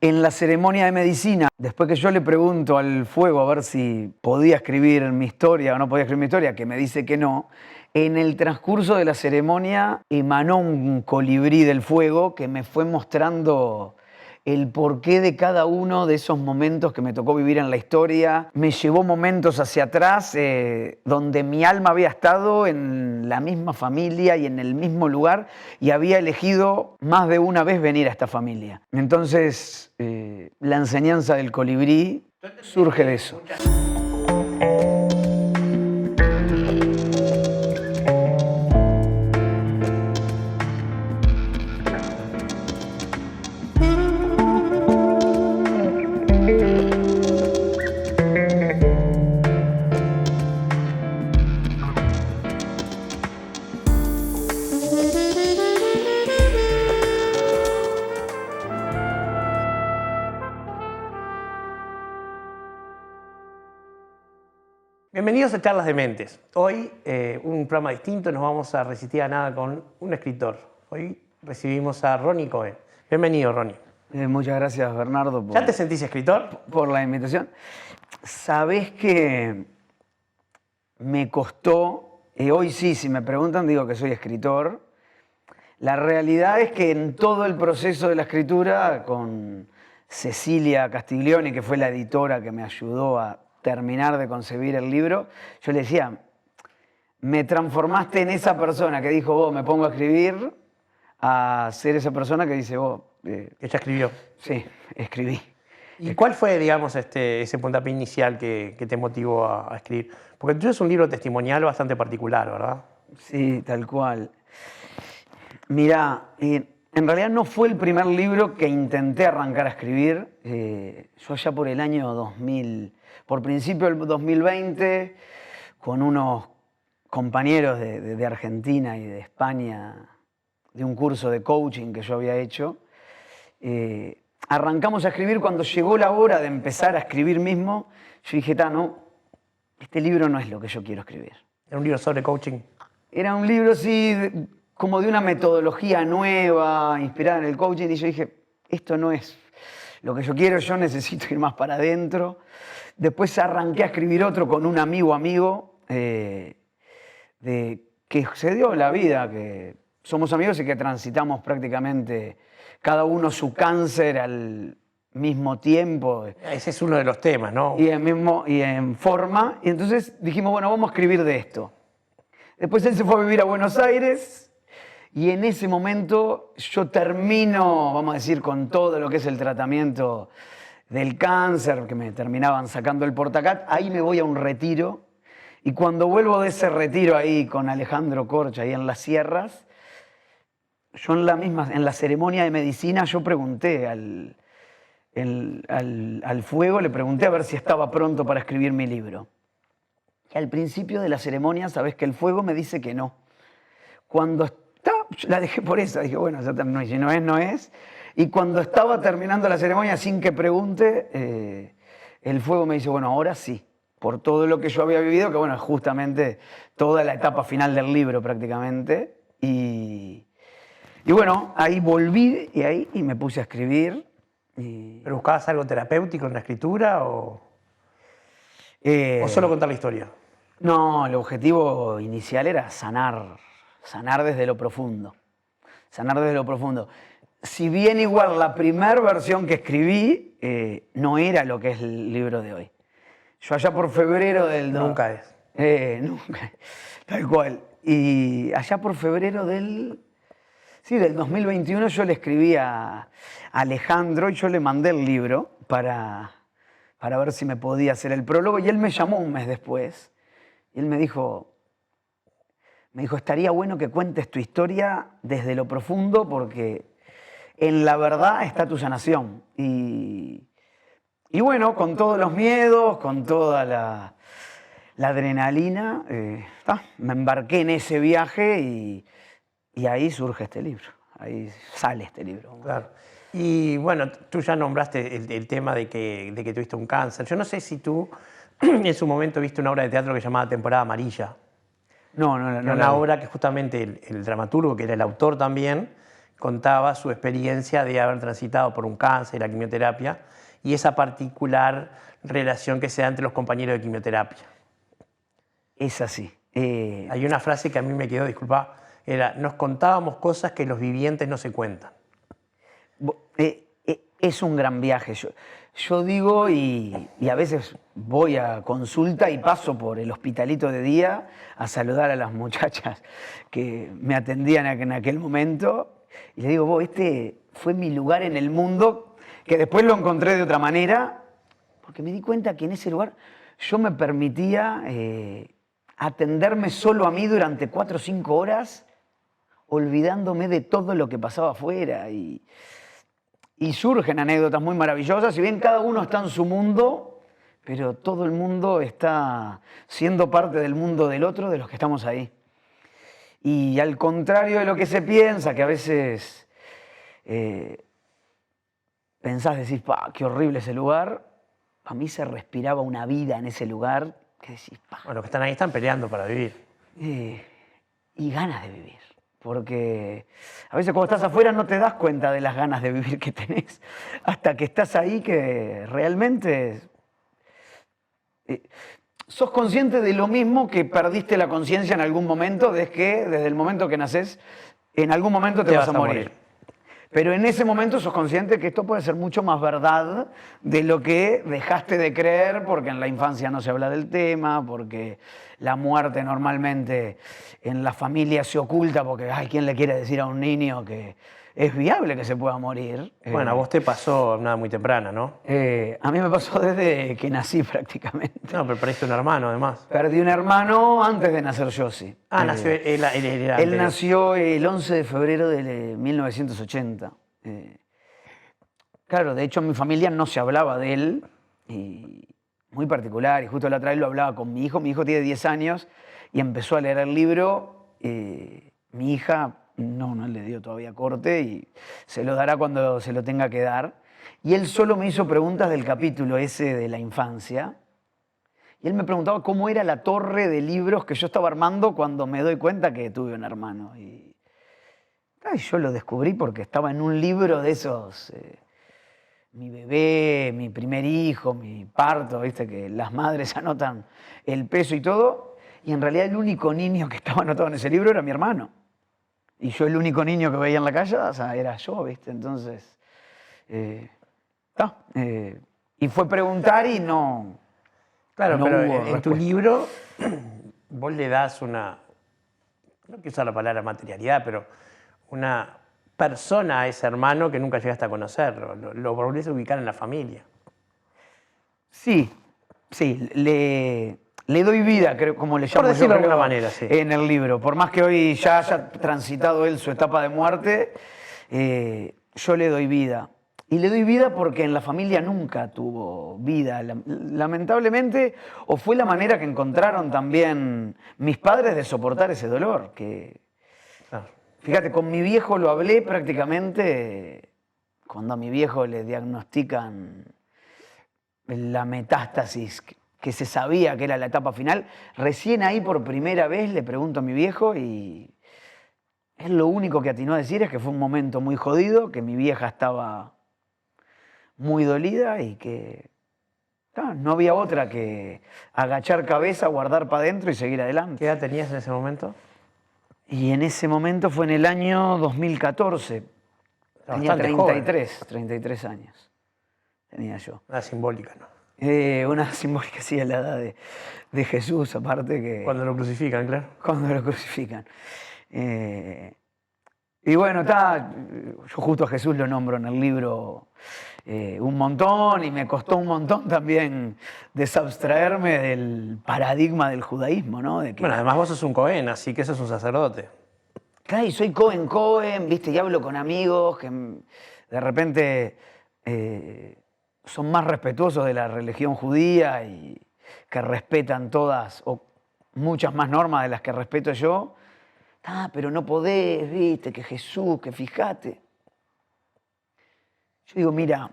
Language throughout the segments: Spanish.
En la ceremonia de medicina, después que yo le pregunto al fuego a ver si podía escribir mi historia o no podía escribir mi historia, que me dice que no, en el transcurso de la ceremonia emanó un colibrí del fuego que me fue mostrando el porqué de cada uno de esos momentos que me tocó vivir en la historia. Me llevó momentos hacia atrás donde mi alma había estado en la misma familia y en el mismo lugar y había elegido más de una vez venir a esta familia. Entonces, la enseñanza del colibrí surge de eso. Bienvenidos a Charlas de Mentes. Hoy, un programa distinto, nos vamos a resistir a nada con un escritor. Hoy recibimos a Ronnie Cohen. Bienvenido, Ronnie. Muchas gracias, Bernardo, ¿Ya te sentís escritor? por la invitación. Sabés que me costó, hoy sí, si me preguntan, digo que soy escritor. La realidad es que en todo el proceso de la escritura, con Cecilia Castiglioni, que fue la editora que me ayudó a terminar de concebir el libro, yo le decía, me transformaste en esa persona que dijo, vos me pongo a escribir, a ser esa persona que dice, vos... Que ya escribió. Sí, escribí. ¿Y cuál fue, digamos, ese puntapié inicial que te motivó a escribir? Porque tú es un libro testimonial bastante particular, ¿verdad? Sí, tal cual. Mirá, en realidad no fue el primer libro que intenté arrancar a escribir. Yo allá por el año 2000, por principio del 2020, con unos compañeros de Argentina y de España, de un curso de coaching que yo había hecho, arrancamos a escribir. Cuando llegó la hora de empezar a escribir mismo, yo dije, no, este libro no es lo que yo quiero escribir. ¿Era un libro sobre coaching? Era un libro, sí, como de una metodología nueva, inspirada en el coaching, y yo dije, esto no es lo que yo quiero, yo necesito ir más para adentro. Después arranqué a escribir otro con un amigo, que se dio la vida, que somos amigos y que transitamos prácticamente cada uno su cáncer al mismo tiempo. Ese es uno de los temas, ¿no? Y en forma, y entonces dijimos, bueno, vamos a escribir de esto. Después él se fue a vivir a Buenos Aires y en ese momento yo termino, vamos a decir, con todo lo que es el tratamiento del cáncer, que me terminaban sacando el Portacat. Ahí me voy a un retiro y cuando vuelvo de ese retiro ahí con Alejandro Corcha, ahí en las sierras, yo en la ceremonia de medicina, yo pregunté al fuego, le pregunté a ver si estaba pronto para escribir mi libro. Y al principio de la ceremonia, sabes que el fuego me dice que no. Cuando la dejé por esa, dije, bueno, ya no, si no es, no es. Y cuando estaba terminando la ceremonia, sin que pregunte, el fuego me dice, bueno, ahora sí, por todo lo que yo había vivido, que bueno, es justamente toda la etapa final del libro prácticamente. Y bueno, ahí volví y me puse a escribir. ¿Pero buscabas algo terapéutico en la escritura o solo contar la historia? No, el objetivo inicial era sanar desde lo profundo. Sanar desde lo profundo. Si bien igual la primera versión que escribí no era lo que es el libro de hoy. Yo allá por febrero del... Nunca es. Nunca, tal cual. Y allá por febrero del 2021 yo le escribí a Alejandro y yo le mandé el libro para ver si me podía hacer el prólogo y él me llamó un mes después y él me dijo, estaría bueno que cuentes tu historia desde lo profundo porque en la verdad está tu sanación. Y bueno, con todos los miedos, con toda la adrenalina, me embarqué en ese viaje y ahí surge este libro, ahí sale este libro. Claro. Y bueno, tú ya nombraste el tema de que tuviste un cáncer. Yo no sé si tú en su momento viste una obra de teatro que se llamaba Temporada Amarilla. No. Era una obra que justamente el dramaturgo, que era el autor también, contaba su experiencia de haber transitado por un cáncer, la quimioterapia, y esa particular relación que se da entre los compañeros de quimioterapia. Es así. Hay una frase que a mí me quedó, disculpa, era, nos contábamos cosas que los vivientes no se cuentan. Es un gran viaje. Yo digo, y a veces voy a consulta y paso por el hospitalito de día a saludar a las muchachas que me atendían en aquel momento, y le digo, este fue mi lugar en el mundo, que después lo encontré de otra manera, porque me di cuenta que en ese lugar yo me permitía atenderme solo a mí durante 4 o 5 horas, olvidándome de todo lo que pasaba afuera. Y surgen anécdotas muy maravillosas, si bien cada uno está en su mundo, pero todo el mundo está siendo parte del mundo del otro, de los que estamos ahí. Y al contrario de lo que se piensa, que a veces pensás, decís, qué horrible ese lugar, a mí se respiraba una vida en ese lugar, que decís, Bueno, los que están ahí están peleando para vivir. Y ganas de vivir. Porque a veces cuando estás afuera no te das cuenta de las ganas de vivir que tenés, hasta que estás ahí que realmente sos consciente de lo mismo que perdiste la conciencia en algún momento, de que desde el momento que nacés, en algún momento te vas a morir. Pero en ese momento sos consciente que esto puede ser mucho más verdad de lo que dejaste de creer, porque en la infancia no se habla del tema, porque la muerte normalmente en la familia se oculta, porque hay quien le quiere decir a un niño que es viable que se pueda morir. Bueno, a vos te pasó nada muy temprana, ¿no? A mí me pasó desde que nací prácticamente. No, pero perdiste un hermano además. Perdí un hermano antes de nacer yo, sí. Nació Él nació el 11 de febrero de 1980. Claro, de hecho en mi familia no se hablaba de él, y muy particular, y justo la otra vez lo hablaba con mi hijo tiene 10 años, y empezó a leer el libro, mi hija no le dio todavía corte, y se lo dará cuando se lo tenga que dar, y él solo me hizo preguntas del capítulo ese de la infancia, y él me preguntaba cómo era la torre de libros que yo estaba armando cuando me doy cuenta que tuve un hermano. Y yo lo descubrí porque estaba en un libro de esos, mi bebé, mi primer hijo, mi parto, viste que las madres anotan el peso y todo, y en realidad el único niño que estaba anotado en ese libro era mi hermano. Y yo el único niño que veía en la calle, o sea, era yo, viste, entonces... y fue preguntar y no... Claro, no pero hubo en respuesta. tu libro vos le das una, no quiero usar la palabra materialidad, pero una persona a ese hermano que nunca llegaste a conocer, lo volvés a ubicar en la familia. Sí, le doy vida, creo, como le llamo Por decirlo yo, de alguna creo, manera, sí. en el libro. Por más que hoy ya haya transitado él su etapa de muerte, yo le doy vida. Y le doy vida porque en la familia nunca tuvo vida, lamentablemente, o fue la manera que encontraron también mis padres de soportar ese dolor. Claro. Fíjate, con mi viejo lo hablé prácticamente cuando a mi viejo le diagnostican la metástasis, que se sabía que era la etapa final. Recién ahí por primera vez le pregunto a mi viejo y él lo único que atinó a decir es que fue un momento muy jodido, que mi vieja estaba muy dolida y que no había otra que agachar cabeza, guardar para adentro y seguir adelante. ¿Qué edad tenías en ese momento? Y en ese momento fue en el año 2014. Tenía 33 años. Tenía yo. Una simbólica, ¿no? Una simbólica, sí, a la edad de Jesús, aparte que... Cuando lo crucifican, claro. Cuando lo crucifican. Y bueno, yo justo a Jesús lo nombro en el libro un montón, y me costó un montón también desabstraerme del paradigma del judaísmo, ¿no? De que, Bueno, además vos sos un Cohen, así que sos un sacerdote. claro, y soy Cohen, ¿viste? Y hablo con amigos que de repente son más respetuosos de la religión judía y que respetan todas o muchas más normas de las que respeto yo. Pero no podés, ¿viste? Que Jesús, que fíjate. Yo digo, mira,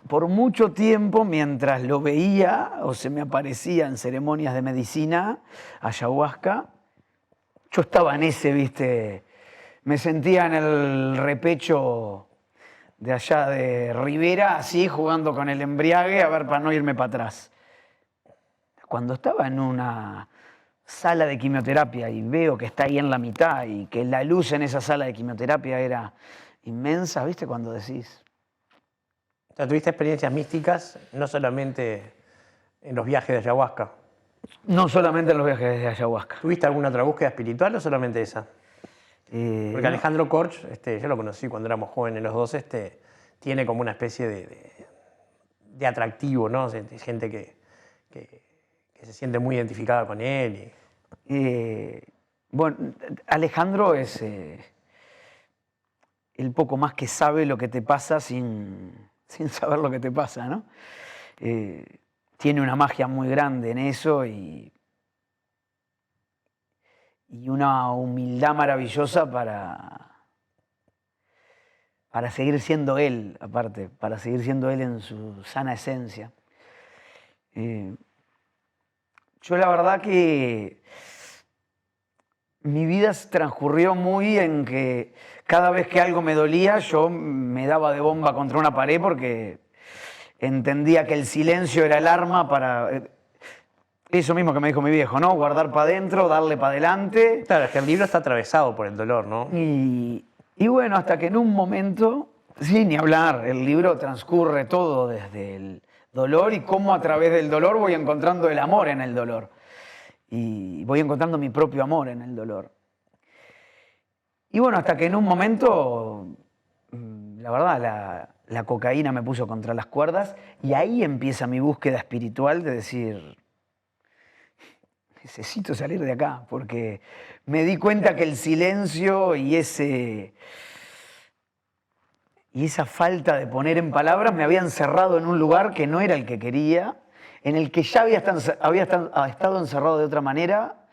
por mucho tiempo, mientras lo veía o se me aparecía en ceremonias de medicina, ayahuasca, yo estaba en ese, ¿viste? me sentía en el repecho de allá de Rivera, así jugando con el embriague, a ver, para no irme para atrás. Cuando estaba en una sala de quimioterapia y veo que está ahí en la mitad y que la luz en esa sala de quimioterapia era inmensa, ¿viste? Cuando decís... O sea, tuviste experiencias místicas, no solamente en los viajes de ayahuasca. No solamente en los viajes de ayahuasca. ¿Tuviste alguna otra búsqueda espiritual o solamente esa? Porque No. Alejandro Korch, yo lo conocí cuando éramos jóvenes los dos, tiene como una especie de atractivo, ¿no? Gente que se siente muy identificada con él. Bueno, Alejandro es el poco más que sabe lo que te pasa sin saber lo que te pasa, ¿no? Tiene una magia muy grande en eso y una humildad maravillosa para seguir siendo él, aparte, para seguir siendo él en su sana esencia. Yo la verdad que mi vida transcurrió muy en que cada vez que algo me dolía yo me daba de bomba contra una pared porque entendía que el silencio era el arma para... Eso mismo que me dijo mi viejo, ¿no? Guardar para adentro, darle para adelante. Claro, es que el libro está atravesado por el dolor, ¿no? Y bueno, hasta que en un momento, sí, ni hablar, el libro transcurre todo desde el dolor y cómo a través del dolor voy encontrando el amor en el dolor. Y voy encontrando mi propio amor en el dolor. Y bueno, hasta que en un momento, la verdad, la cocaína me puso contra las cuerdas y ahí empieza mi búsqueda espiritual de decir, necesito salir de acá, porque me di cuenta que el silencio y esa falta de poner en palabras me había encerrado en un lugar que no era el que quería, en el que ya había estado encerrado de otra manera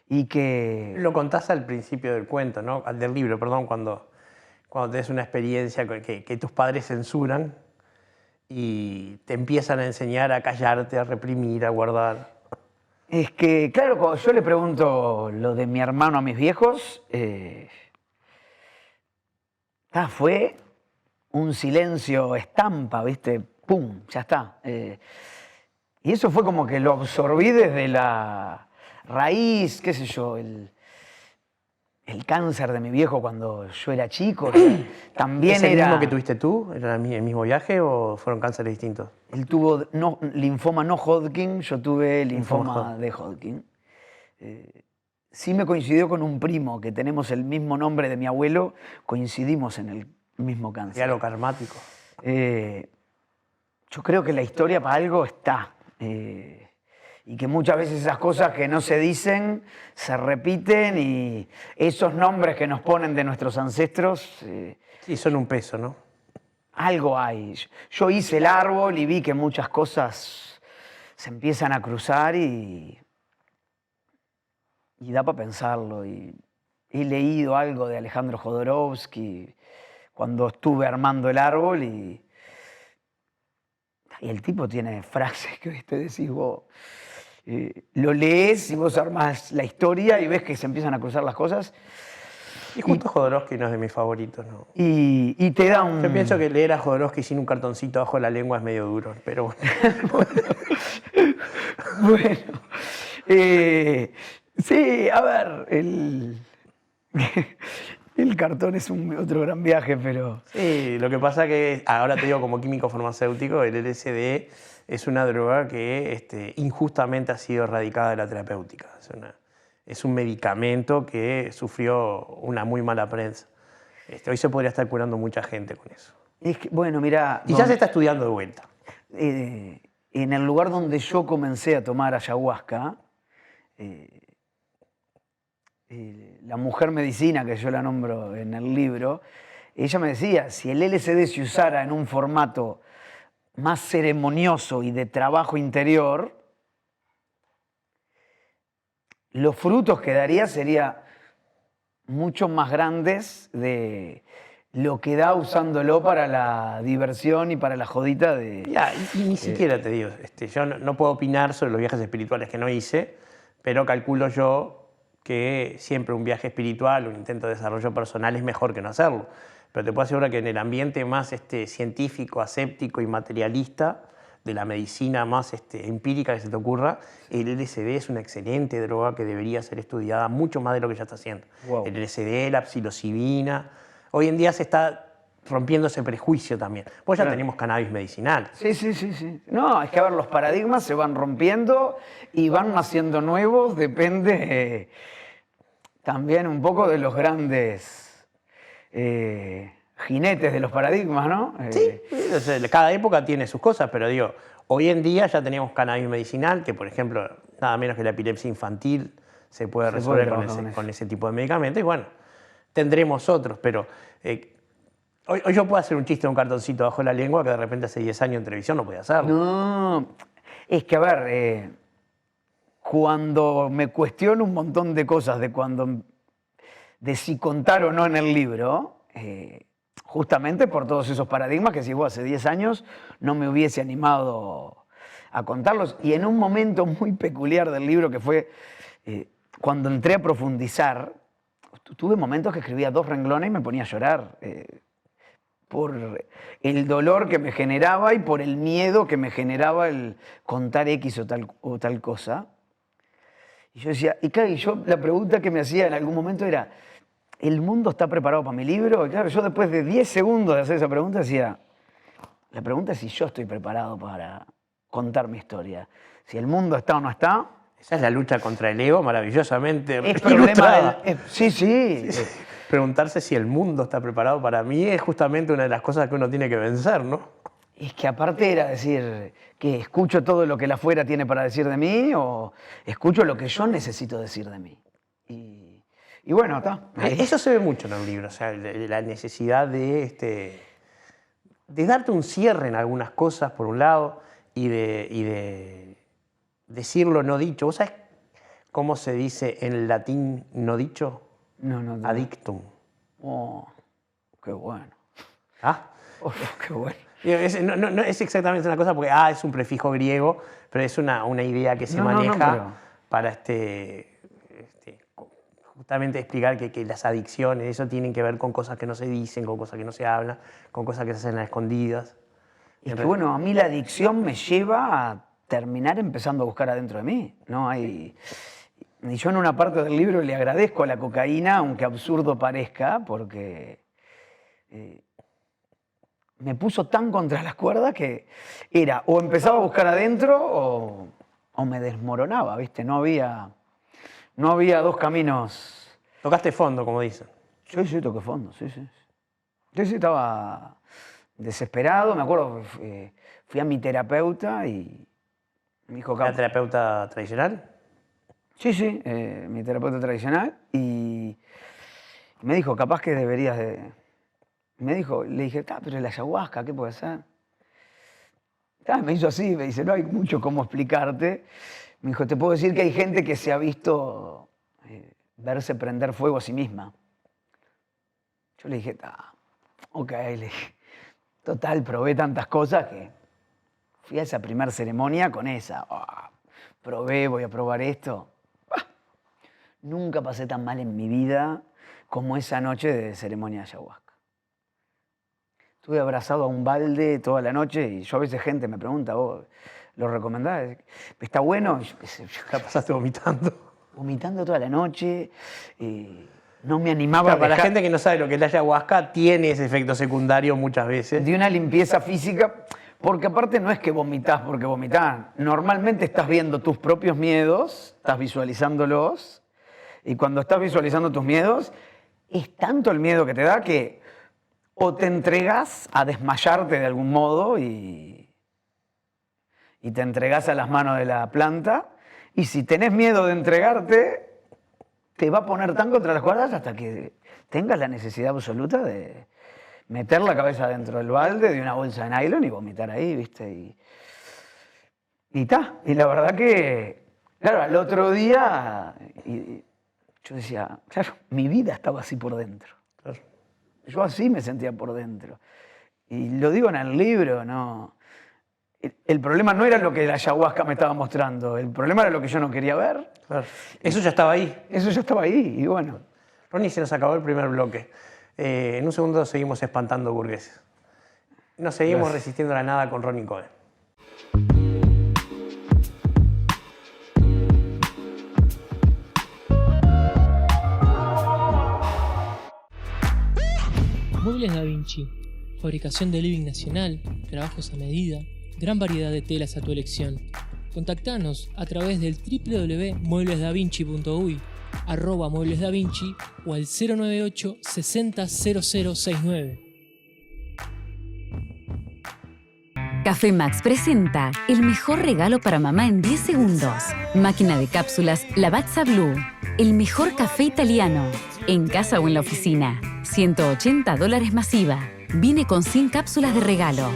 y que... Lo contás al principio del cuento, ¿no? Del libro, perdón, cuando tenés una experiencia que tus padres censuran y te empiezan a enseñar a callarte, a reprimir, a guardar. Es que, claro, cuando yo le pregunto lo de mi hermano a mis viejos, fue un silencio estampa, ¿viste? ¡Pum! Ya está. Y eso fue como que lo absorbí desde la raíz, qué sé yo, el cáncer de mi viejo cuando yo era chico. También ¿Es el era... mismo que tuviste tú? ¿Era el mismo viaje o fueron cánceres distintos? Él tuvo linfoma no Hodgkin, yo tuve linfoma de Hodgkin. Sí me coincidió con un primo, que tenemos el mismo nombre de mi abuelo, coincidimos en el mismo cáncer. Era lo karmático. Yo creo que la historia para algo está. Y que muchas veces esas cosas que no se dicen se repiten y esos nombres que nos ponen de nuestros ancestros... Sí, son un peso, ¿no? Algo hay. Yo hice el árbol y vi que muchas cosas se empiezan a cruzar y da para pensarlo. Y he leído algo de Alejandro Jodorowsky cuando estuve armando el árbol y el tipo tiene frases que te decís vos. Lo lees y vos armás la historia y ves que se empiezan a cruzar las cosas. Y justo Jodorowsky no es de mis favoritos, ¿no? Y te da un... Yo pienso que leer a Jodorowsky sin un cartoncito bajo la lengua es medio duro, pero bueno. Bueno, sí, a ver, el cartón es otro gran viaje, pero... Sí, lo que pasa que ahora te digo como químico farmacéutico, el LSD es una droga que injustamente ha sido erradicada de la terapéutica. Es un medicamento que sufrió una muy mala prensa. Hoy se podría estar curando mucha gente con eso. Es que, bueno, mira... Y ya se está estudiando de vuelta. En el lugar donde yo comencé a tomar ayahuasca, la mujer medicina, que yo la nombro en el libro, ella me decía, si el LSD se usara en un formato más ceremonioso y de trabajo interior, los frutos que daría serían mucho más grandes de lo que da usándolo para la diversión y para la jodita de... Ya, y ni siquiera te digo, yo no puedo opinar sobre los viajes espirituales que no hice, pero calculo yo que siempre un viaje espiritual, un intento de desarrollo personal es mejor que no hacerlo. Pero te puedo asegurar que en el ambiente más científico, aséptico y materialista, de la medicina más empírica que se te ocurra, el LSD es una excelente droga que debería ser estudiada mucho más de lo que ya está haciendo. Wow. El LSD, la psilocibina. Hoy en día se está rompiendo ese prejuicio también. Pues ya Claro. tenemos cannabis medicinal. Sí. No, es que a ver, los paradigmas se van rompiendo y van naciendo nuevos, depende también un poco de los grandes jinetes de los paradigmas, ¿no? Sí, o sea, cada época tiene sus cosas, pero digo, hoy en día ya tenemos cannabis medicinal, que por ejemplo, nada menos que la epilepsia infantil se puede resolver con ese tipo de medicamentos, y bueno, tendremos otros, pero hoy yo puedo hacer un chiste de un cartoncito bajo la lengua que de repente hace 10 años en televisión no podía hacerlo. No, es que a ver, cuando me cuestiono un montón de cosas de si contar o no en el libro, justamente por todos esos paradigmas que si vos hace 10 años no me hubiese animado a contarlos. Y en un momento muy peculiar del libro que fue cuando entré a profundizar, tuve momentos que escribía 2 renglones y me ponía a llorar por el dolor que me generaba y por el miedo que me generaba el contar X o tal cosa. Y yo decía, y claro, la pregunta que me hacía en algún momento era, ¿el mundo está preparado para mi libro? Y claro, yo después de 10 segundos de hacer esa pregunta decía, la pregunta es si yo estoy preparado para contar mi historia. Si el mundo está o no está. Esa es la lucha contra el ego maravillosamente Es problema ilustrada. Sí. Preguntarse si el mundo está preparado para mí es justamente una de las cosas que uno tiene que vencer, ¿no? Es que aparte era decir que escucho todo lo que la afuera tiene para decir de mí o escucho lo que yo necesito decir de mí. Y bueno, está. Eso se ve mucho en el libro, o sea, la necesidad de darte un cierre en algunas cosas, por un lado, y de decir lo no dicho. ¿Vos sabés cómo se dice en latín no dicho? No. Adictum. Oh, qué bueno. ¿Ah? Oh, qué bueno. No es exactamente una cosa porque es un prefijo griego, pero es una idea que se maneja pero para justamente explicar que las adicciones, eso tienen que ver con cosas que no se dicen, con cosas que no se hablan, con cosas que se hacen a escondidas. Es que bueno, a mí la adicción me lleva a terminar empezando a buscar adentro de mí. Y yo en una parte del libro le agradezco a la cocaína, aunque absurdo parezca, porque me puso tan contra las cuerdas que era o empezaba a buscar adentro o me desmoronaba, ¿viste? No había 2 caminos. Tocaste fondo, como dicen. Sí, toqué fondo, sí. Sí, estaba desesperado, me acuerdo, fui a mi terapeuta y me dijo... ¿Era terapeuta tradicional? Sí, mi terapeuta tradicional y me dijo, capaz que deberías de... Le dije, pero la ayahuasca, ¿qué puede ser? Me hizo así, me dice, no hay mucho cómo explicarte. Me dijo, te puedo decir que hay gente que se ha visto verse prender fuego a sí misma. Yo le dije, ok, le dije, total, probé tantas cosas que fui a esa primera ceremonia con esa. Probé, voy a probar esto. Nunca pasé tan mal en mi vida como esa noche de ceremonia de ayahuasca. Estuve abrazado a un balde toda la noche y yo a veces gente me pregunta, ¿vos lo recomendás? ¿Está bueno? La pasaste vomitando. Vomitando toda la noche, no me animaba a Para la dejar... gente que no sabe lo que es la ayahuasca, tiene ese efecto secundario muchas veces. De una limpieza física, porque aparte no es que vomitás porque vomitás. Normalmente estás viendo tus propios miedos, estás visualizándolos, y cuando estás visualizando tus miedos, es tanto el miedo que te da que o te entregas a desmayarte de algún modo y te entregas a las manos de la planta, y si tenés miedo de entregarte, te va a poner tan contra las cuerdas hasta que tengas la necesidad absoluta de meter la cabeza dentro del balde de una bolsa de nylon y vomitar ahí, ¿viste? Y la verdad que, claro, al otro día yo decía, claro, mi vida estaba así por dentro. Claro. Yo así me sentía por dentro. Y lo digo en el libro, ¿no? el problema no era lo que la ayahuasca me estaba mostrando, el problema era lo que yo no quería ver. Claro. Eso ya estaba ahí. Eso ya estaba ahí, y bueno. Ronnie, se nos acabó el primer bloque. En un segundo seguimos espantando burgueses. Nos seguimos resistiendo a la nada con Ronnie Cohen. Muebles Da Vinci. Fabricación de living nacional, trabajos a medida, gran variedad de telas a tu elección. Contactanos a través del www.mueblesdavinci.uy, @mueblesdavinci o al 098 60 0069. Café Max presenta el mejor regalo para mamá en 10 segundos. Máquina de cápsulas Lavazza Blue. El mejor café italiano. En casa o en la oficina. $180 masiva. Viene con 100 cápsulas de regalo.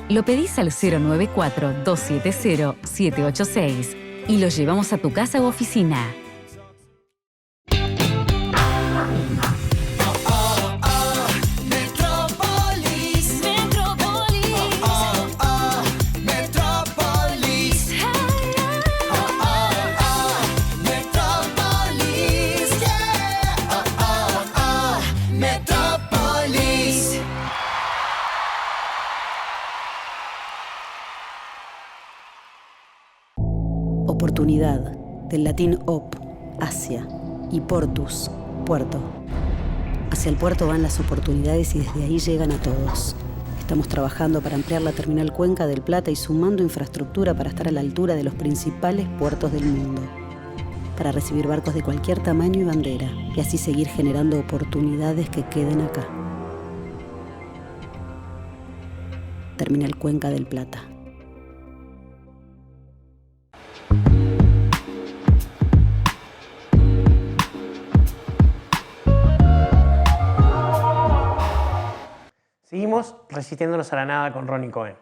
Lo pedís al 094-270-786 y lo llevamos a tu casa u oficina. Oportunidad, del latín op, hacia, y portus, puerto. Hacia el puerto van las oportunidades y desde ahí llegan a todos. Estamos trabajando para ampliar la terminal Cuenca del Plata y sumando infraestructura para estar a la altura de los principales puertos del mundo. Para recibir barcos de cualquier tamaño y bandera, y así seguir generando oportunidades que queden acá. Terminal Cuenca del Plata. Seguimos resistiéndonos a la nada con Ronnie Cohen.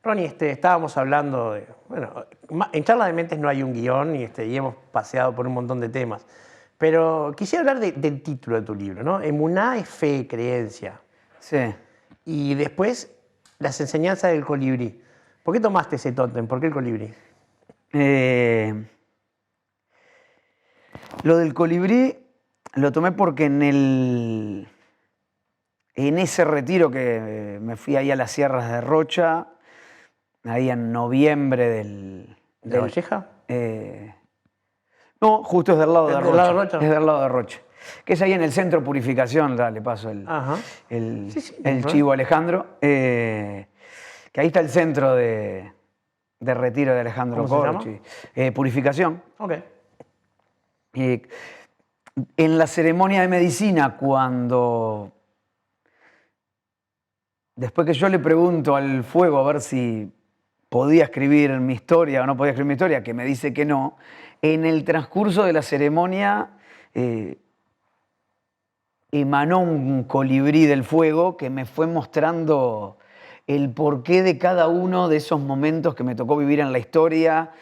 Ronnie, estábamos hablando de... Bueno, en Charla de Mentes no hay un guión y hemos paseado por un montón de temas. Pero quisiera hablar del título de tu libro, ¿no? Emuná es fe, creencia. Sí. Y después, las enseñanzas del colibrí. ¿Por qué tomaste ese tótem? ¿Por qué el colibrí? Lo del colibrí lo tomé porque en ese retiro que me fui ahí a las sierras de Rocha, ahí en noviembre ¿De Valleja? No, justo es del lado de ¿Es Rocha. del lado de Rocha? Es del lado de Rocha. Que es ahí en el centro Purificación, le paso el chivo a Alejandro. Que ahí está el centro de retiro de Alejandro ¿Cómo se Corchi. Purificación. Ok. En la ceremonia de medicina, después que yo le pregunto al fuego a ver si podía escribir mi historia o no podía escribir mi historia, que me dice que no, en el transcurso de la ceremonia emanó un colibrí del fuego que me fue mostrando el porqué de cada uno de esos momentos que me tocó vivir en la historia.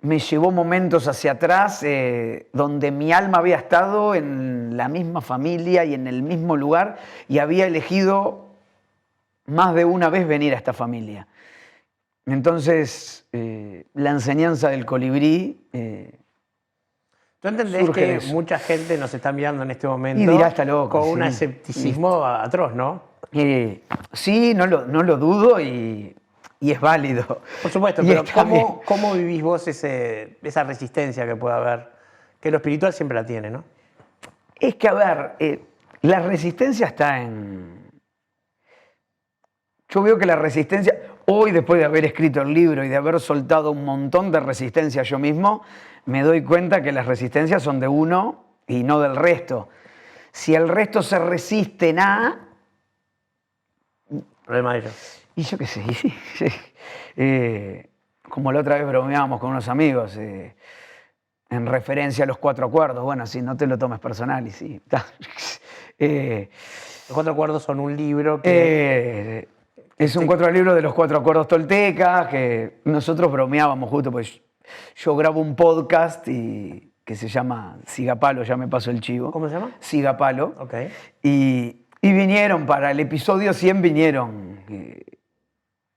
Me llevó momentos hacia atrás donde mi alma había estado en la misma familia y en el mismo lugar y había elegido más de una vez venir a esta familia. Entonces, la enseñanza del colibrí... ¿Tú entendés que mucha gente nos está mirando en este momento y dirá, está loco, con un escepticismo atroz, ¿no? Sí, no lo dudo y es válido. Por supuesto, pero ¿cómo vivís vos esa resistencia que puede haber? Que lo espiritual siempre la tiene, ¿no? Es que, a ver, la resistencia está en... Yo veo que la resistencia, hoy después de haber escrito el libro y de haber soltado un montón de resistencia yo mismo, me doy cuenta que las resistencias son de uno y no del resto. Si el resto se resisten a... Problema de ellos. Y yo qué sé, como la otra vez bromeábamos con unos amigos, en referencia a los 4 acuerdos, bueno, sí, no te lo tomes personal y sí. Los 4 acuerdos son un libro que... Es un 4 libro de los 4 acuerdos toltecas, que nosotros bromeábamos justo, pues yo grabo un podcast que se llama Sigapalo, ya me pasó el chivo. ¿Cómo se llama? Sigapalo. Ok. Y vinieron, para el episodio 100 vinieron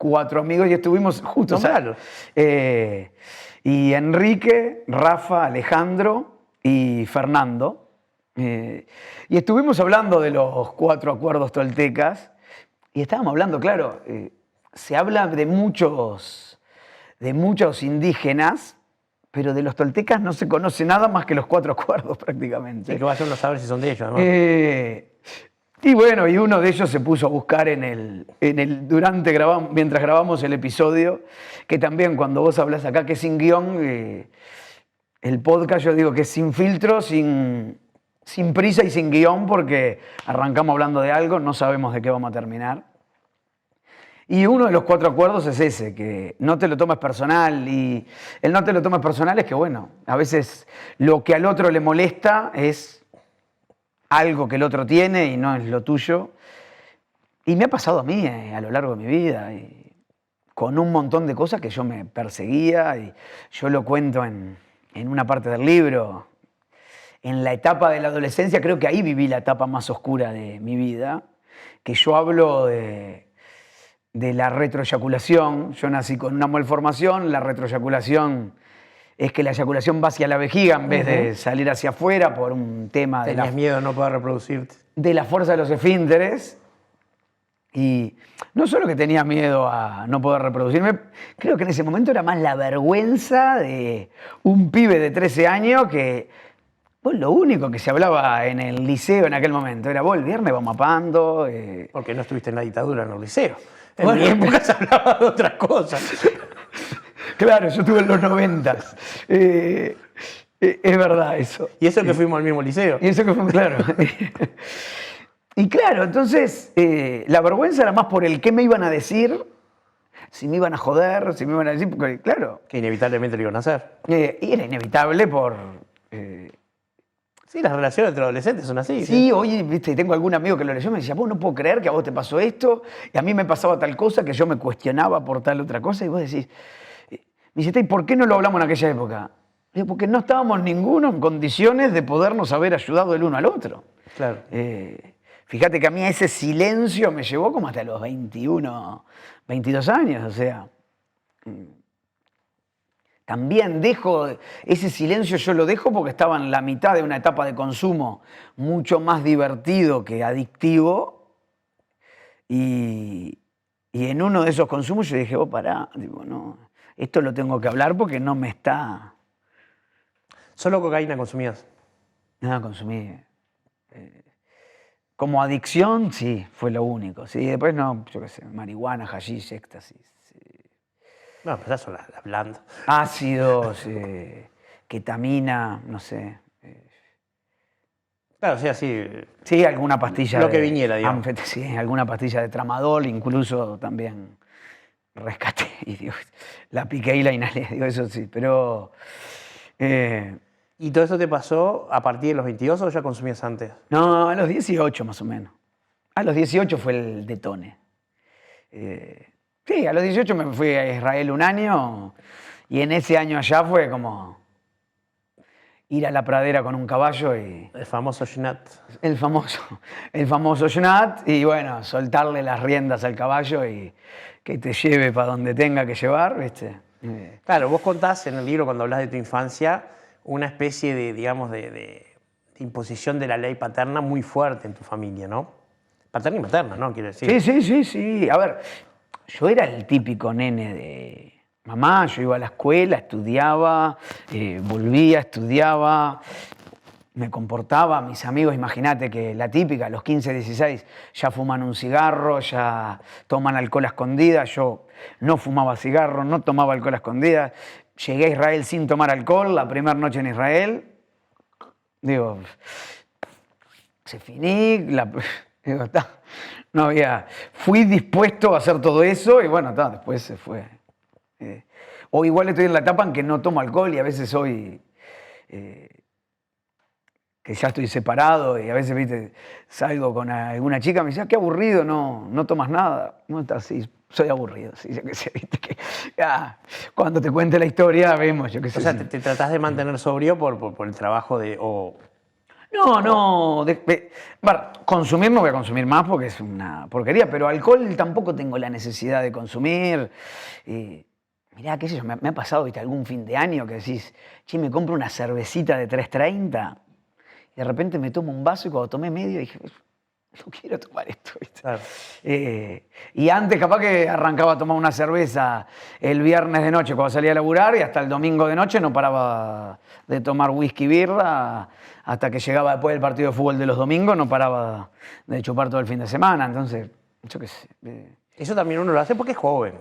4 amigos y estuvimos justo. Nombralo. Y Enrique, Rafa, Alejandro y Fernando. Y estuvimos hablando de los 4 acuerdos toltecas. Y estábamos hablando, claro, se habla de muchos indígenas, pero de los toltecas no se conoce nada más que los 4 acuerdos prácticamente. Y que vaya uno a saber si son de ellos, además. Y bueno, y uno de ellos se puso a buscar mientras grabamos el episodio, que también cuando vos hablas acá que es sin guión, el podcast yo digo que es sin filtro, sin prisa y sin guión, porque arrancamos hablando de algo, no sabemos de qué vamos a terminar. Y uno de los 4 acuerdos es ese, que no te lo tomes personal. Y el no te lo tomes personal es que, bueno, a veces lo que al otro le molesta es algo que el otro tiene y no es lo tuyo. Y me ha pasado a mí a lo largo de mi vida, y con un montón de cosas que yo me perseguía, y yo lo cuento en una parte del libro. En la etapa de la adolescencia, creo que ahí viví la etapa más oscura de mi vida, que yo hablo de la retroeyaculación. Yo nací con una malformación, la retroeyaculación es que la eyaculación va hacia la vejiga en vez de salir hacia afuera por un tema Tenías miedo de no poder reproducirte. de la fuerza de los esfínteres. Y no solo que tenía miedo a no poder reproducirme, creo que en ese momento era más la vergüenza de un pibe de 13 años que lo único que se hablaba en el liceo en aquel momento era, vos el viernes vamos mapando. Porque no estuviste en la dictadura en el liceo. En Bueno, mi época se hablaba de otras cosas. Claro, yo estuve en los 90. Es verdad eso. Y eso que fuimos al mismo liceo. Y eso que fue claro. Y claro, entonces la vergüenza era más por el qué me iban a decir, si me iban a joder, si me iban a decir, porque claro. Que inevitablemente lo iban a hacer. Y era inevitable por... Sí, las relaciones entre adolescentes son así. Sí, oye, viste, tengo algún amigo que lo leyó y me decía, vos no puedo creer que a vos te pasó esto, y a mí me pasaba tal cosa que yo me cuestionaba por tal otra cosa, y vos decís, me dice, ¿y por qué no lo hablamos en aquella época? Digo, porque no estábamos ninguno en condiciones de podernos haber ayudado el uno al otro. Claro. Fíjate que a mí ese silencio me llevó como hasta los 21, 22 años, o sea... También ese silencio yo lo dejo porque estaba en la mitad de una etapa de consumo mucho más divertido que adictivo. Y en uno de esos consumos yo dije, pará, digo, no, esto lo tengo que hablar porque no me está... ¿Solo cocaína consumías? Nada, consumí. Como adicción, sí, fue lo único. Sí, después no, yo qué sé, marihuana, hashish, éxtasis. No, pero esas son las blandas. Ácidos, ketamina, no sé. Claro, sí, así. Sí, alguna pastilla. Lo que viniera, digamos. Sí, alguna pastilla de tramadol, incluso también rescaté. Y digo, la piqué y la inhalé, digo, eso sí. Pero. ¿Y todo eso te pasó a partir de los 22 o ya consumías antes? No, a los 18 más o menos. A los 18 fue el detone. Sí, a los 18 me fui a Israel un año y en ese año allá fue como ir a la pradera con un caballo y... El famoso Shnat. El famoso Shnat y bueno, soltarle las riendas al caballo y que te lleve para donde tenga que llevar, ¿viste? Claro, vos contás en el libro cuando hablas de tu infancia una especie de, digamos, de imposición de la ley paterna muy fuerte en tu familia, ¿no? Paterna y materna, ¿no? Quiero decir. Sí. A ver, yo era el típico nene de mamá, yo iba a la escuela, estudiaba, volvía, estudiaba, me comportaba, mis amigos, imagínate que la típica, a los 15, 16, ya fuman un cigarro, ya toman alcohol a escondidas, yo no fumaba cigarro, no tomaba alcohol a escondidas, llegué a Israel sin tomar alcohol, la primera noche en Israel, digo, se finí, digo, está. No había, fui dispuesto a hacer todo eso y bueno, después se fue. O igual estoy en la etapa en que no tomo alcohol y a veces soy, que ya estoy separado y a veces, viste, salgo con alguna chica y me dice, qué aburrido, no tomas nada. No, está así, soy aburrido, sí, yo qué sé, viste, que cuando te cuente la historia vemos, yo qué sé. O sea, te tratás de mantener sobrio por el trabajo de... No. Consumir no voy a consumir más porque es una porquería, pero alcohol tampoco tengo la necesidad de consumir. Mirá, qué sé yo, me ha pasado, viste, algún fin de año que decís, che, me compro una cervecita de 3.30 y de repente me tomo un vaso y cuando tomé medio dije, no quiero tomar esto, ¿viste? Claro. Y antes capaz que arrancaba a tomar una cerveza el viernes de noche cuando salía a laburar y hasta el domingo de noche no paraba de tomar whisky y birra hasta que llegaba después del partido de fútbol de los domingos, no paraba de chupar todo el fin de semana. Entonces, yo qué sé. Eso también uno lo hace porque es joven.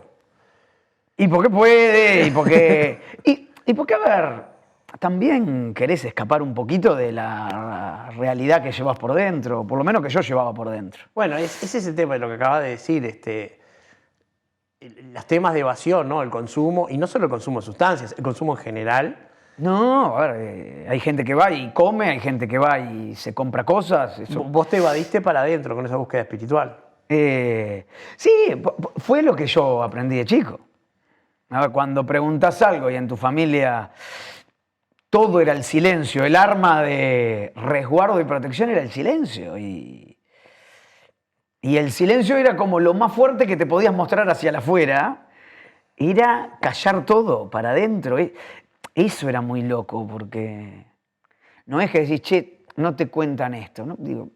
Y porque puede, y porque... y porque, a ver, también querés escapar un poquito de la realidad que llevas por dentro, por lo menos que yo llevaba por dentro. Bueno, ese es el tema de lo que acabas de decir, los temas de evasión, ¿no? El consumo, y no solo el consumo de sustancias, el consumo en general. No, a ver, hay gente que va y come, hay gente que va y se compra cosas. Eso. Vos te evadiste para adentro con esa búsqueda espiritual. Sí, fue lo que yo aprendí de chico. A ver, cuando preguntas algo y en tu familia todo era el silencio, el arma de resguardo y protección era el silencio. Y el silencio era como lo más fuerte que te podías mostrar hacia la afuera, era callar todo para adentro. Eso era muy loco, porque no es que decís, che, no te cuentan esto, ¿no? Digo,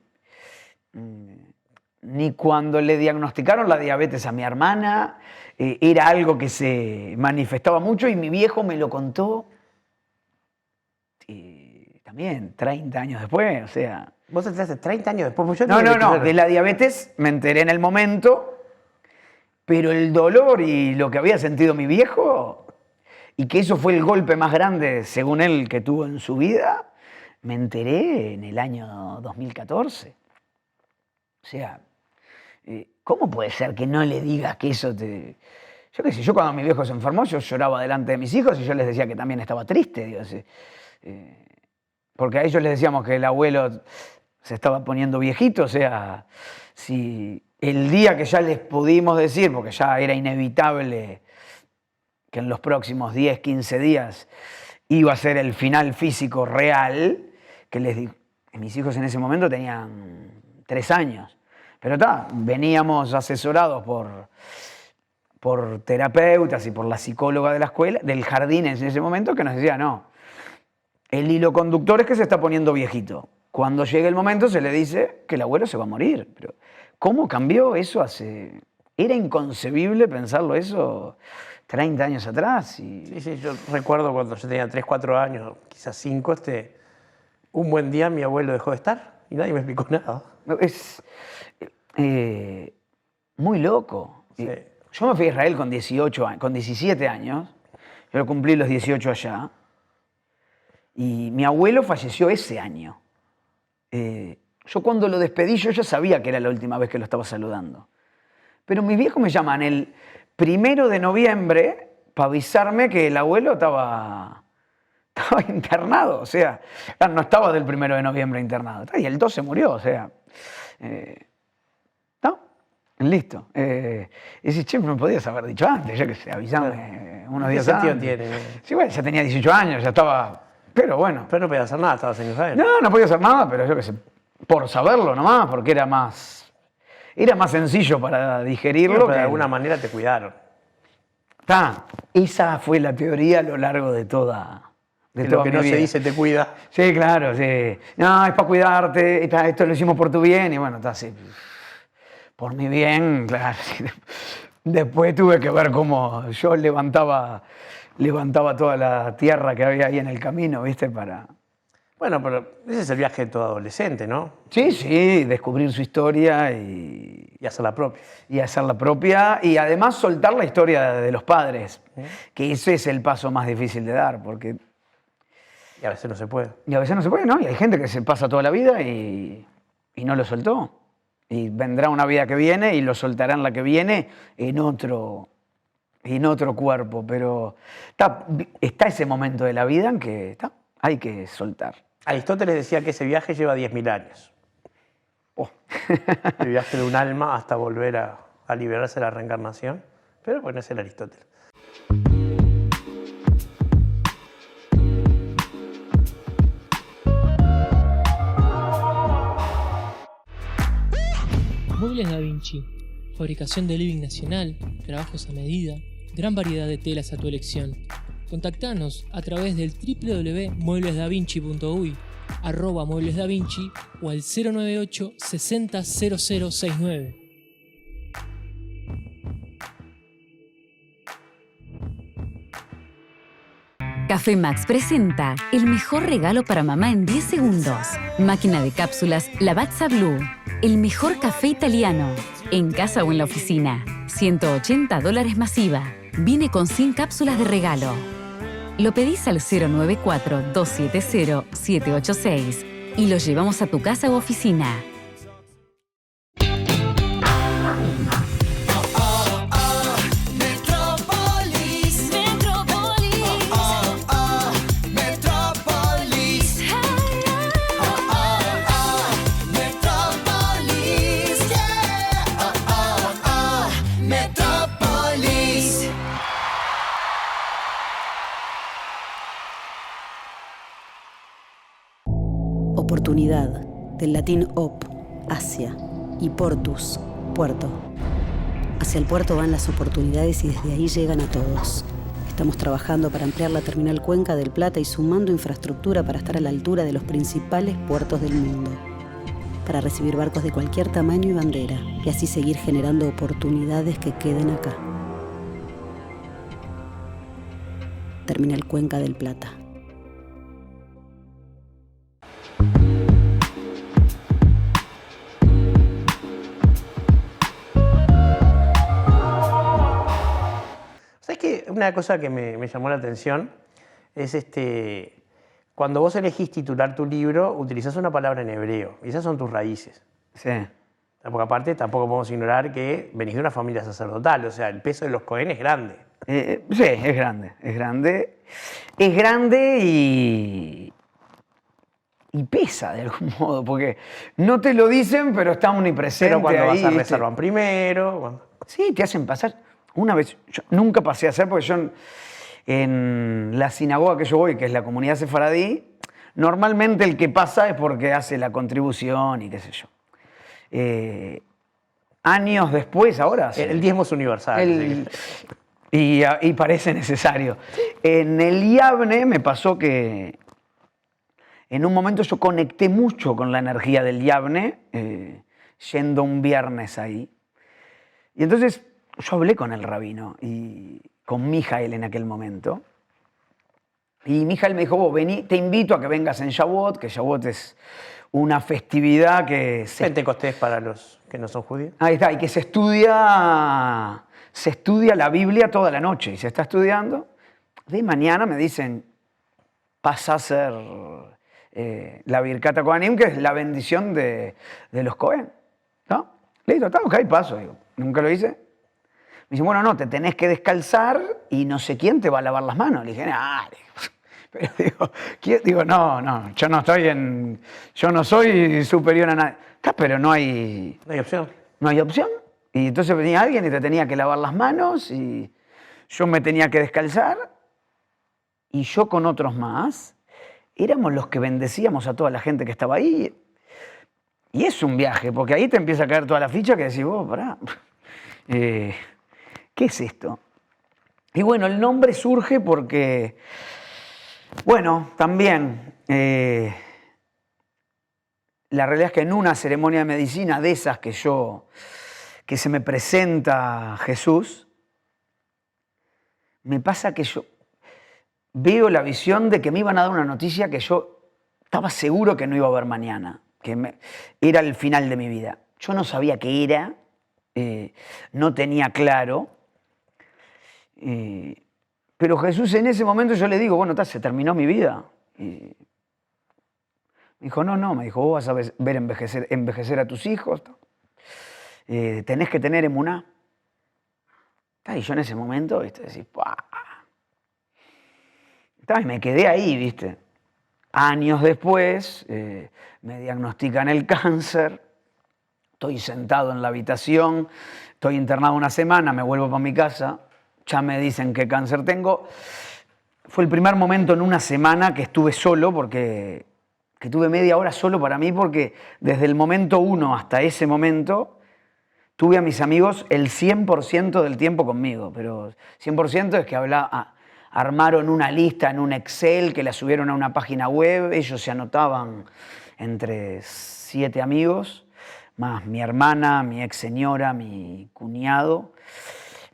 ni cuando le diagnosticaron la diabetes a mi hermana, era algo que se manifestaba mucho y mi viejo me lo contó también 30 años después, o sea... ¿Vos te enteraste 30 años después? Pues yo No, de la diabetes me enteré en el momento, pero el dolor y lo que había sentido mi viejo, y que eso fue el golpe más grande, según él, que tuvo en su vida, me enteré en el año 2014. O sea, ¿cómo puede ser que no le digas que eso te...? Yo qué sé, yo cuando mi viejo se enfermó, yo lloraba delante de mis hijos y yo les decía que también estaba triste, digo, porque a ellos les decíamos que el abuelo se estaba poniendo viejito, o sea, si el día que ya les pudimos decir, porque ya era inevitable que en los próximos 10, 15 días iba a ser el final físico real, que les digo, mis hijos en ese momento tenían 3 años, pero veníamos asesorados por terapeutas y por la psicóloga de la escuela, del jardín en ese momento, que nos decía, no, el hilo conductor es que se está poniendo viejito. Cuando llegue el momento se le dice que el abuelo se va a morir. Pero ¿cómo cambió eso hace...? Era inconcebible pensarlo eso 30 años atrás. Sí, yo recuerdo cuando yo tenía 3, 4 años, quizás 5, un buen día mi abuelo dejó de estar y nadie me explicó nada. Es muy loco. Sí. Yo me fui a Israel con 17 años, yo cumplí los 18 allá, y mi abuelo falleció ese año. Yo cuando lo despedí, yo ya sabía que era la última vez que lo estaba saludando. Pero mis viejos me llaman el 1 de noviembre para avisarme que el abuelo estaba internado, o sea, no estaba del 1 de noviembre internado, y el 2 se murió, o sea... Listo. Y si me podías haber dicho antes, ya que sé, avisame unos días antes. ¿Qué sentido tiene? Sí, bueno, ya tenía 18 años, ya estaba... Pero bueno. Pero no podía hacer nada, estabas en Israel. No podía hacer nada, pero yo qué sé, por saberlo nomás, porque era más sencillo para digerirlo. Pero de alguna manera te cuidaron. Esa fue la teoría a lo largo de toda mi vida. Lo que no se dice te cuida. Sí, claro, sí. No, es para cuidarte, esto lo hicimos por tu bien, y bueno, está así. Por mi bien, claro. Sí. Después tuve que ver cómo yo levantaba toda la tierra que había ahí en el camino, ¿viste? Bueno, pero ese es el viaje de todo adolescente, ¿no? Sí, descubrir su historia y hacer la propia. Y hacer la propia, y además soltar la historia de los padres, que ese es el paso más difícil de dar, porque... Y a veces no se puede. Y a veces no se puede, ¿no? Y hay gente que se pasa toda la vida y no lo soltó. Y vendrá una vida que viene y lo soltará en la que viene en otro cuerpo. Pero está ese momento de la vida en que hay que soltar. Aristóteles decía que ese viaje lleva 10.000 años. El viaje de un alma hasta volver a liberarse de la reencarnación. Pero bueno, ese era Aristóteles. Muebles Da Vinci, fabricación de living nacional, trabajos a medida, gran variedad de telas a tu elección. Contactanos a través del www.mueblesdavinci.uy, @mueblesdavinci o al 098 60 0069. Café Max presenta el mejor regalo para mamá en 10 segundos. Máquina de cápsulas Lavazza Blu. El mejor café italiano. En casa o en la oficina. $180 masiva. Viene con 100 cápsulas de regalo. Lo pedís al 094-270-786 y lo llevamos a tu casa u oficina. Oportunidad, del latín op, hacia, y portus, puerto. Hacia el puerto van las oportunidades y desde ahí llegan a todos. Estamos trabajando para ampliar la terminal Cuenca del Plata y sumando infraestructura para estar a la altura de los principales puertos del mundo. Para recibir barcos de cualquier tamaño y bandera, y así seguir generando oportunidades que queden acá. Terminal Cuenca del Plata. ¿Sabes qué? Una cosa que me llamó la atención es cuando vos elegís titular tu libro, utilizás una palabra en hebreo, y esas son tus raíces. Sí. Porque aparte tampoco podemos ignorar que venís de una familia sacerdotal, o sea, el peso de los Cohen es grande. Sí, es grande, es grande. Es grande y pesa de algún modo, porque no te lo dicen, pero está omnipresente. Pero cuando ahí, vas a ¿viste? reservan primero. Sí, te hacen pasar. Una vez, yo nunca pasé a hacer, porque yo en la sinagoga que yo voy, que es la comunidad sefaradí, normalmente el que pasa es porque hace la contribución y qué sé yo. Años después, ahora... El diezmo es universal. Y parece necesario. En el Yavne me pasó que en un momento yo conecté mucho con la energía del Yavne, yendo un viernes ahí. Y entonces yo hablé con el rabino, y con Mijael en aquel momento. Y Mijael me dijo, vos vení, te invito a que vengas en Shavuot, que Shavuot es una festividad que... Pentecostés para los que no son judíos. Ahí está, y que se estudia la Biblia toda la noche, y se está estudiando. De mañana me dicen, pasa a ser la Birkat Kohanim, que es la bendición de los Cohen. ¿No? Listo, estamos ahí, paso. Digo, nunca lo hice. Me dicen, bueno, no, te tenés que descalzar y no sé quién te va a lavar las manos. Le dije, pero digo, no, yo no soy superior a nadie. Pero no hay... No hay opción. No hay opción. Y entonces venía alguien y te tenía que lavar las manos y yo me tenía que descalzar y yo con otros más éramos los que bendecíamos a toda la gente que estaba ahí. Y es un viaje, porque ahí te empieza a caer toda la ficha que decís, vos, pará, ¿qué es esto? Y bueno, el nombre surge porque, bueno, también la realidad es que en una ceremonia de medicina de esas que se me presenta Jesús, me pasa que yo veo la visión de que me iban a dar una noticia que yo estaba seguro que no iba a ver mañana, era el final de mi vida. Yo no sabía qué era, no tenía claro, pero Jesús en ese momento yo le digo, bueno, se terminó mi vida. Me dijo, no, me dijo, vos vas a ver envejecer a tus hijos, tenés que tener emuná. Y yo en ese momento, ¿viste? Decís, ¡pah! Y me quedé ahí, ¿viste? Años después, me diagnostican el cáncer, estoy sentado en la habitación, estoy internado una semana, me vuelvo para mi casa, ya me dicen qué cáncer tengo. Fue el primer momento en una semana que estuve solo, que tuve media hora solo para mí, porque desde el momento 1 hasta ese momento tuve a mis amigos el 100% del tiempo conmigo, pero 100% es que armaron una lista en un Excel que la subieron a una página web, ellos se anotaban entre 7 amigos, más mi hermana, mi ex señora, mi cuñado,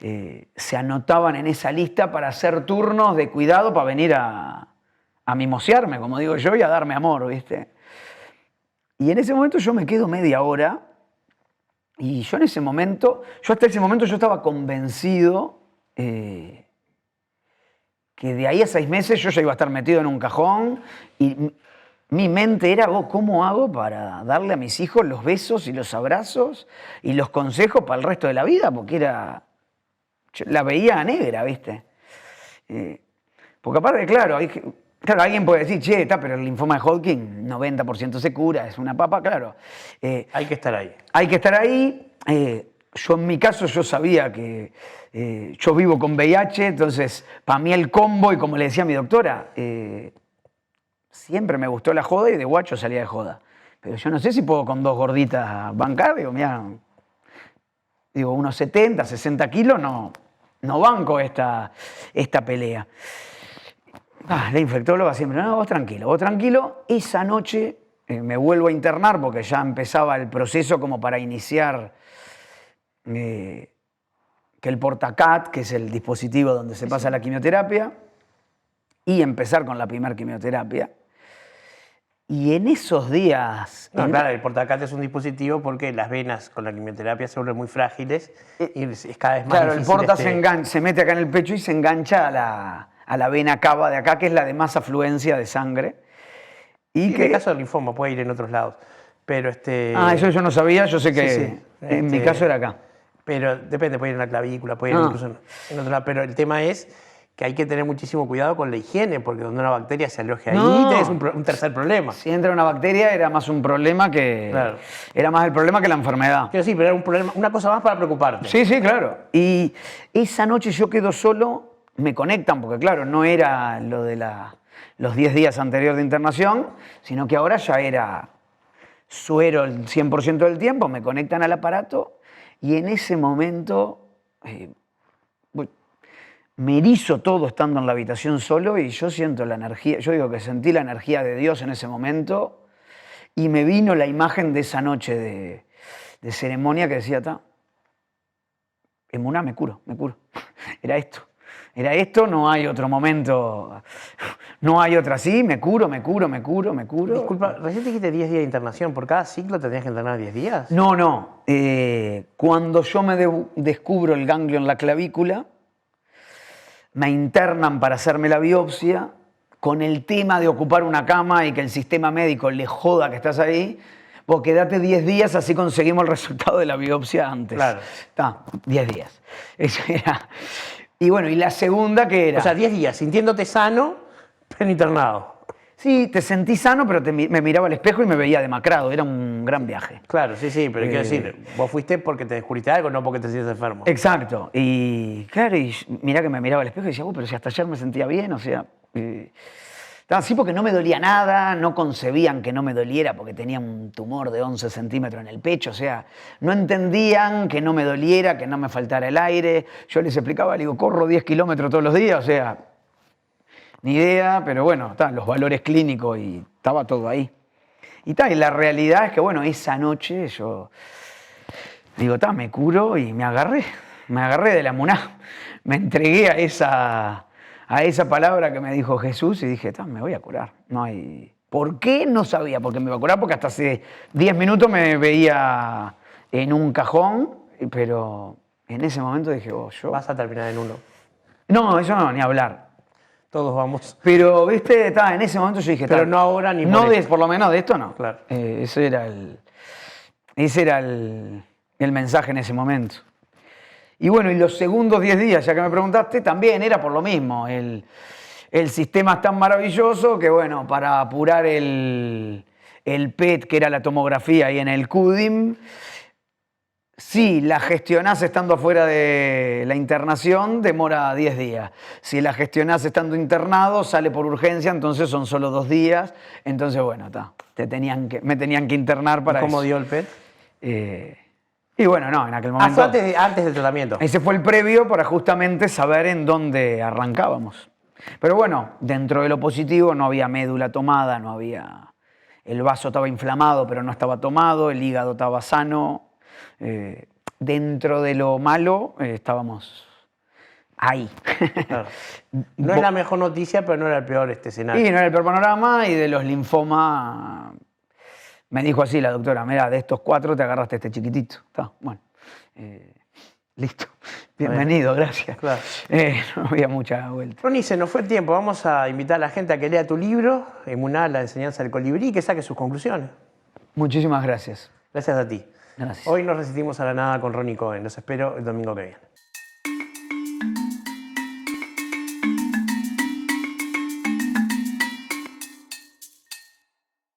se anotaban en esa lista para hacer turnos de cuidado para venir a mimosearme, como digo yo, y a darme amor, ¿viste? Y en ese momento yo me quedo media hora y yo hasta ese momento yo estaba convencido que de ahí a 6 meses yo ya iba a estar metido en un cajón y mi mente era, ¿cómo hago para darle a mis hijos los besos y los abrazos y los consejos para el resto de la vida? Porque yo la veía negra, ¿viste? Porque aparte, claro, alguien puede decir, che, pero el linfoma de Hodgkin 90% se cura, es una papa, claro. Hay que estar ahí. Hay que estar ahí. Yo en mi caso yo sabía que yo vivo con VIH, entonces para mí el combo, y como le decía a mi doctora, siempre me gustó la joda y de guacho salía de joda. Pero yo no sé si puedo con 2 gorditas bancar, unos 70, 60 kilos, no banco esta pelea. La infectóloga siempre, no, vos tranquilo. Esa noche me vuelvo a internar porque ya empezaba el proceso como para iniciar que el portacat, que es el dispositivo donde se pasa la quimioterapia, y empezar con la primera quimioterapia. Y en esos días... Claro, el portacat es un dispositivo porque las venas con la quimioterapia se vuelven muy frágiles y es cada vez más claro, difícil. El porta se mete acá en el pecho y se engancha a la vena cava de acá, que es la de más afluencia de sangre. Y en el caso del linfoma puede ir en otros lados. Pero eso yo no sabía, yo sé que en mi caso era acá. Pero depende, puede ir en la clavícula, puede ir incluso en otro lado. Pero el tema es que hay que tener muchísimo cuidado con la higiene, porque donde una bacteria se aloje ahí, tenés un tercer problema. Si entra una bacteria era más un problema que... Claro. Era más el problema que la enfermedad. Quiero decir, pero era un problema, una cosa más para preocuparte. Sí, claro. Y esa noche yo quedo solo, me conectan, porque claro, no era lo de los 10 días anteriores de internación, sino que ahora ya era suero el 100% del tiempo, me conectan al aparato y en ese momento... me erizo todo estando en la habitación solo y yo siento la energía, yo digo que sentí la energía de Dios en ese momento y me vino la imagen de esa noche de ceremonia que decía, Emuná, me curo. Era esto, no hay otro momento, no hay otra así, me curo. Disculpa, recién dijiste 10 días de internación, ¿por cada ciclo te tenías que internar 10 días? No, cuando yo me descubro el ganglio en la clavícula, me internan para hacerme la biopsia, con el tema de ocupar una cama y que el sistema médico le joda que estás ahí, vos quedate 10 días, así conseguimos el resultado de la biopsia antes. Claro. 10 días. Eso era. Y bueno, y la segunda que era... O sea, 10 días, sintiéndote sano, pero internado. Sí, te sentí sano, pero me miraba al espejo y me veía demacrado. Era un gran viaje. Claro, sí, pero quiero decir, vos fuiste porque te descubriste algo, no porque te sientes enfermo. Exacto. Y claro, y mirá que me miraba al espejo y decía, pero si hasta ayer me sentía bien, o sea... sí, porque no me dolía nada, no concebían que no me doliera porque tenía un tumor de 11 centímetros en el pecho, o sea, no entendían que no me doliera, que no me faltara el aire. Yo les explicaba, corro 10 kilómetros todos los días, o sea... Ni idea, pero bueno, los valores clínicos y estaba todo ahí. Y la realidad es que, bueno, esa noche yo digo, me curo y me agarré de la emuná. Me entregué a esa palabra que me dijo Jesús y dije, me voy a curar. No hay... ¿Por qué? No sabía por qué me iba a curar, porque hasta hace 10 minutos me veía en un cajón, pero en ese momento dije, yo... Vas a terminar en uno. No, eso no, ni hablar. Todos vamos. Pero, viste, en ese momento yo dije... Pero no ahora ni no por lo menos de esto no. Claro. Ese era el mensaje en ese momento. Y bueno, y los segundos 10 días, ya que me preguntaste, también era por lo mismo. El sistema es tan maravilloso que, bueno, para apurar el PET, que era la tomografía, ahí en el CUDIM, si la gestionás estando afuera de la internación, demora 10 días. Si la gestionás estando internado, sale por urgencia, entonces son solo 2 días. Entonces, bueno, me tenían que internar para eso. ¿Cómo dio el PET? Y bueno, no, en aquel Ah, momento... fue antes del tratamiento. Ese fue el previo para justamente saber en dónde arrancábamos. Pero bueno, dentro de lo positivo no había médula tomada, no había... El vaso estaba inflamado, pero no estaba tomado, el hígado estaba sano. Dentro de lo malo estábamos ahí. Claro. No es la mejor noticia, pero no era el peor escenario. Y no era el peor panorama, y de los linfomas... Me dijo así la doctora, mira, de estos 4 te agarraste este chiquitito. Está, bueno, listo. Bienvenido, gracias. Claro. No había mucha vuelta. Ronnie, se nos fue el tiempo. Vamos a invitar a la gente a que lea tu libro, Emuná, la enseñanza del colibrí, y que saque sus conclusiones. Muchísimas gracias. Gracias a ti. Gracias. Hoy nos resistimos a la nada con Ronnie Cohen. Los espero el domingo que viene.